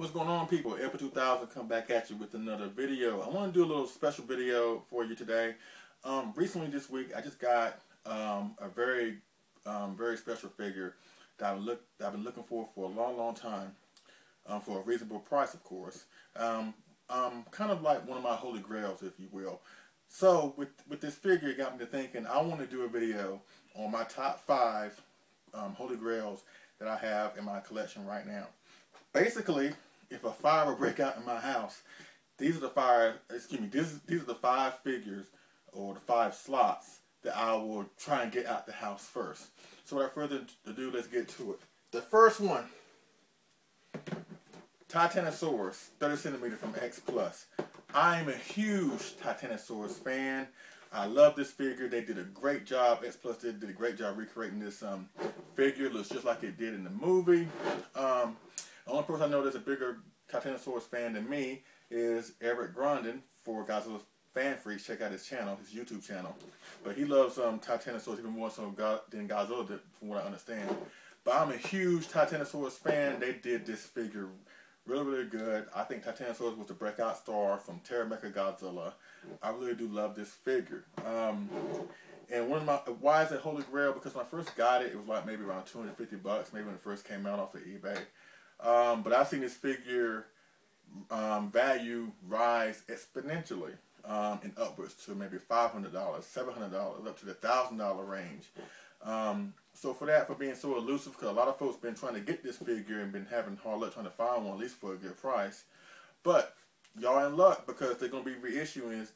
What's going on, people? Epic 2000 come back at you with another video. I want to do a little special video for you today. Recently this week, I just got a very special figure that I've been looking for a long time, for a reasonable price, of course. Kind of like one of my Holy Grails, if you will. So with this figure, it got me to thinking I want to do a video on my top 5 Holy Grails that I have in my collection right now. Basically, if a fire would break out in my house, these are the 5 figures or the 5 slots that I will try and get out the house first. So without further ado, let's get to it. The first one, Titanosaurs, 30 centimeter from X Plus. I am a huge Titanosaurs fan. I love this figure. They did a great job. X Plus did a great job recreating this figure. It looks just like it did in the movie. The only person I know that's a bigger Titanosaurs fan than me is Eric Grondin for Godzilla Fan Freaks. Check out his channel, his YouTube channel. But he loves Titanosaurs even more so than Godzilla did, from what I understand. But I'm a huge Titanosaurs fan. They did this figure really good. I think Titanosaurs was the breakout star from Terra Mecha Godzilla. I really do love this figure. And one of my, why is it Holy Grail? Because when I first got it, it was like maybe around $250, maybe when it first came out off of eBay. But I've seen this figure value rise exponentially and upwards to maybe $500, $700, up to the $1,000 range. So for being so elusive, because a lot of folks been trying to get this figure and been having hard luck trying to find one, at least for a good price. But y'all in luck, because they're going to be reissuing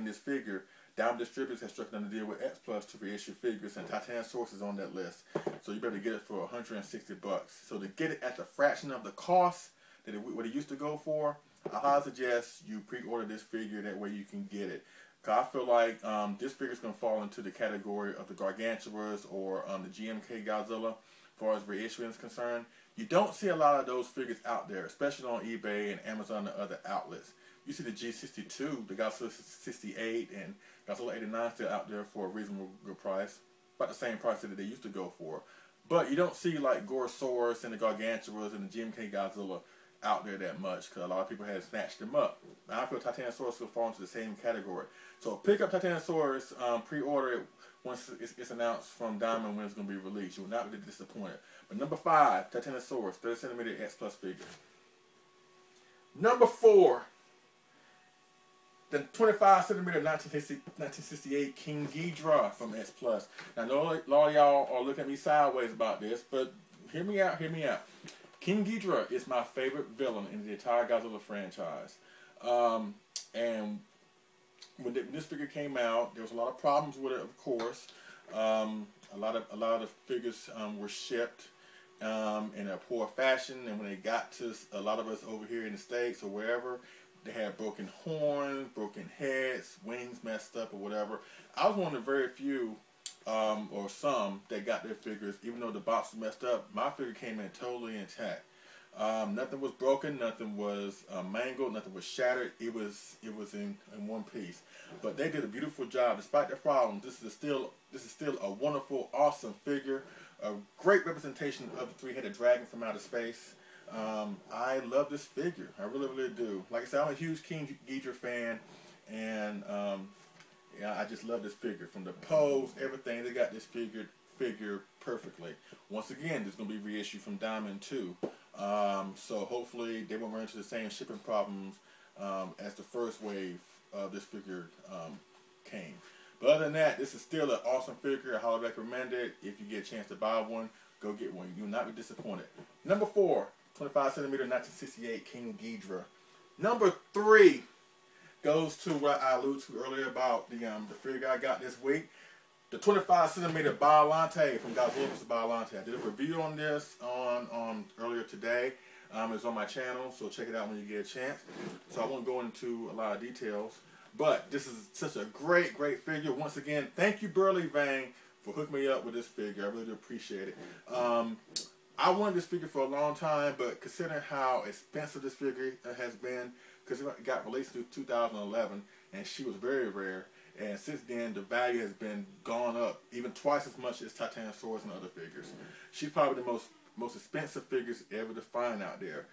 this figure. Diamond Distributors has struck on a deal with X Plus to reissue figures, and Titanosaurs is on that list. So you better get it for $160. So to get it at the fraction of the cost that what it used to go for, I highly suggest you pre-order this figure. That way you can get it. Cause I feel like this figure is going to fall into the category of the Gargantuars or the GMK Godzilla, as far as reissuing is concerned. You don't see a lot of those figures out there, especially on eBay and Amazon and other outlets. You see the G62, the Godzilla 68, and Godzilla 89 still out there for a reasonable good price, about the same price that they used to go for. But you don't see like Gorosaurus and the Gargantuars and the GMK Godzilla out there that much, because a lot of people have snatched them up. Now I feel Titanosaurus will fall into the same category. So pick up Titanosaurus, pre-order it once it's announced from Diamond when it's going to be released. You will not be disappointed. But number 5, Titanosaurus, 30 centimeter X Plus figure. Number 4, the 25 centimeter 1968 King Ghidorah from X Plus. Now, I know a lot of y'all are looking at me sideways about this, but hear me out, hear me out. King Ghidorah is my favorite villain in the entire Godzilla franchise. And when this figure came out, there was a lot of problems with it, of course. A lot of figures were shipped in a poor fashion, and when they got to a lot of us over here in the States or wherever, they had broken horns, broken heads, wings messed up or whatever. I was one of the very few, or some, that got their figures, even though the box was messed up. My figure came in totally intact. Nothing was broken, nothing was mangled, nothing was shattered. It was in one piece. But they did a beautiful job despite the problems. This is still a wonderful, awesome figure. A great representation of the three-headed dragon from outer space. I love this figure. I really do. Like I said, I'm a huge King Ghidorah fan, and yeah, I just love this figure. From the pose, everything, they got this figure perfectly. Once again, this is going to be reissued from Diamond too. So hopefully they won't run into the same shipping problems as the first wave of this figure came. But other than that, this is still an awesome figure. I highly recommend it. If you get a chance to buy one, go get one. You will not be disappointed. Number 4, 25 centimeter 1968 King Ghidorah. Number 3 goes to what I alluded to earlier about the figure I got this week. The 25 centimeter Biollante from Godzilla vs. Biollante. I did a review on this on earlier today. It's on my channel, so check it out when you get a chance. So I won't go into a lot of details. But this is such a great figure. Once again, thank you, Burley Vang, for hooking me up with this figure. I really do appreciate it. I wanted this figure for a long time, but considering how expensive this figure has been, because it got released in 2011, and she was very rare, and since then the value has been gone up even twice as much as Titanosaurs and other figures. She's probably the most expensive figures ever to find out there,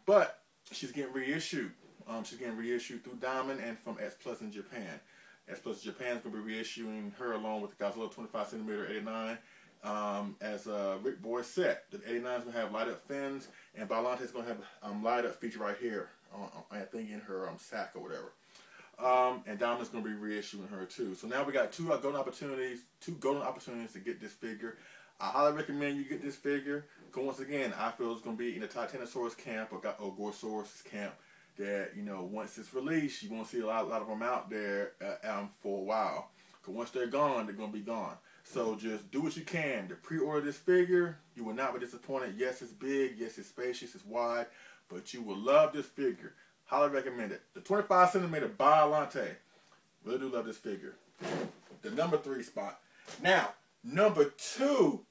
But she's getting reissued. She's getting reissued through Diamond and from X Plus in Japan. X Plus Japan is going to be reissuing her along with the Godzilla 25cm 89 as a Rick Boy set. The 89 is going to have light up fins, and Biollante is going to have light up feature right here, I think in her sack or whatever. And Diamond's going to be reissuing her too. So now we got two golden opportunities to get this figure. I highly recommend you get this figure, because once again, I feel it's going to be in the Titanosaurs camp or Gorsaurus camp. That, you know, once it's released, you won't see a lot of them out there for a while. Because once they're gone, they're going to be gone. So just do what you can to pre-order this figure. You will not be disappointed. Yes, it's big. Yes, it's spacious. It's wide. But you will love this figure. Highly recommend it. The 25cm Biollante. Really do love this figure. The number 3 spot. Now, number 2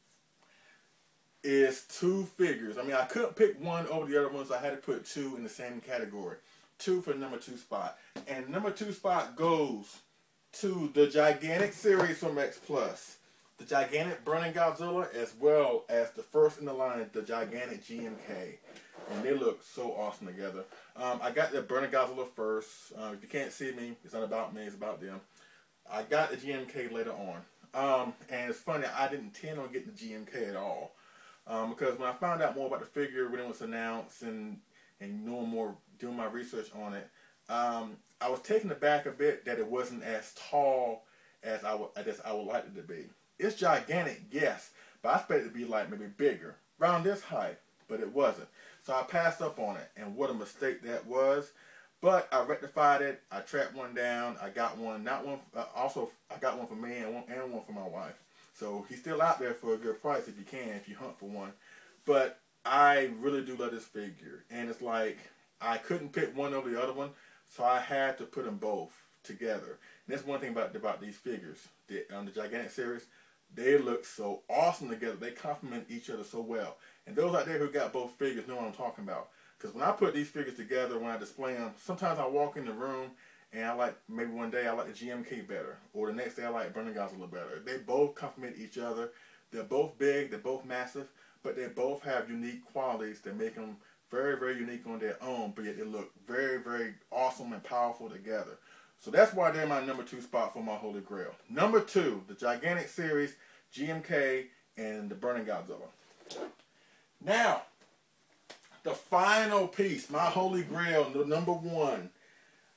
is 2 figures. I mean, I couldn't pick one over the other ones. So I had to put 2 in the same category. 2 for the number 2 spot. And number 2 spot goes to the gigantic series from X Plus. The gigantic Burning Godzilla, as well as the first in the line, the gigantic GMK. And they look so awesome together. I got the Burning Godzilla first. If you can't see me, it's not about me, it's about them. I got the GMK later on. And it's funny, I didn't intend on getting the GMK at all. Because when I found out more about the figure, when it was announced, and knowing more, doing my research on it, I was taken aback a bit that it wasn't as tall as I would like it to be. It's gigantic, yes, but I expected it to be like maybe bigger, around this height, but it wasn't. So I passed up on it, and what a mistake that was. But I rectified it. I tracked one down. I got one, also I got one for me and one for my wife. So he's still out there for a good price if you can, if you hunt for one. But I really do love this figure. And it's like, I couldn't pick one over the other one, so I had to put them both together. And that's one thing about these figures. The gigantic series, they look so awesome together. They complement each other so well. And those out there who got both figures know what I'm talking about. Because when I put these figures together, when I display them, sometimes I walk in the room and maybe one day I like the GMK better. Or the next day I like Burning Godzilla better. They both complement each other. They're both big, they're both massive, but they both have unique qualities that make them very, very unique on their own, but yet they look very, very awesome and powerful together. So that's why they're my number 2 spot for my Holy Grail. Number 2, the gigantic series, GMK, and the Burning Godzilla. Now, the final piece, my Holy Grail, the number 1.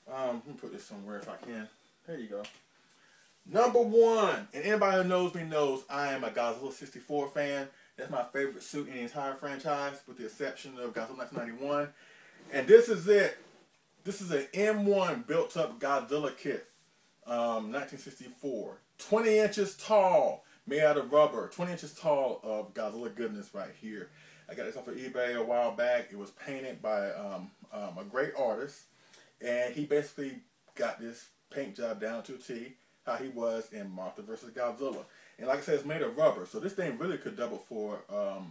Let me put this somewhere if I can. There you go. Number 1, and anybody who knows me knows I am a Godzilla 64 fan. That's my favorite suit in the entire franchise, with the exception of Godzilla 1991. And this is it. This is an M1 built-up Godzilla kit, 1964. 20 inches tall, made out of rubber. 20 inches tall of Godzilla goodness right here. I got this off of eBay a while back. It was painted by a great artist. And he basically got this paint job down to a T, how he was in Martha vs. Godzilla. And like I said, it's made of rubber. So this thing really could double for a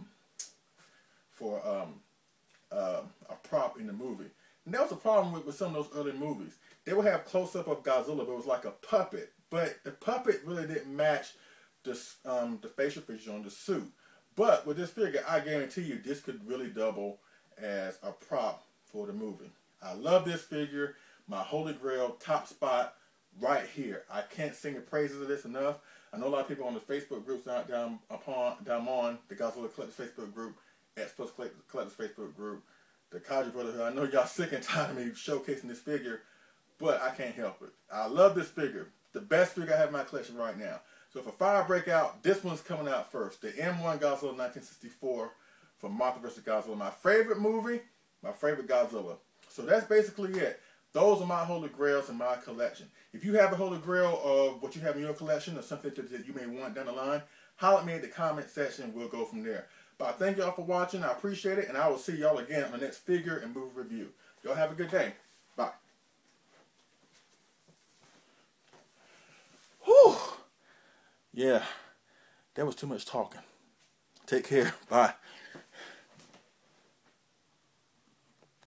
prop in the movie. And that was a problem with some of those early movies. They would have close-up of Godzilla, but it was like a puppet. But the puppet really didn't match the facial features on the suit. But with this figure, I guarantee you, this could really double as a prop for the movie. I love this figure. My Holy Grail, top spot, right here. I can't sing the praises of this enough. I know a lot of people on the Facebook groups down on the Godzilla Collectors Facebook group, X Plus Collectors Facebook group, the Kaiju Brotherhood. I know y'all sick and tired of me showcasing this figure, but I can't help it. I love this figure. The best figure I have in my collection right now. So if a fire break out, this one's coming out first. The M1 Godzilla 1964 from Martha vs. Godzilla. My favorite movie, my favorite Godzilla. So that's basically it. Those are my Holy Grails in my collection. If you have a Holy Grail of what you have in your collection or something that you may want down the line, holler at me in the comment section and we'll go from there. But I thank y'all for watching. I appreciate it. And I will see y'all again on the next figure and movie review. Y'all have a good day. Bye. Whew. Yeah, that was too much talking. Take care. Bye.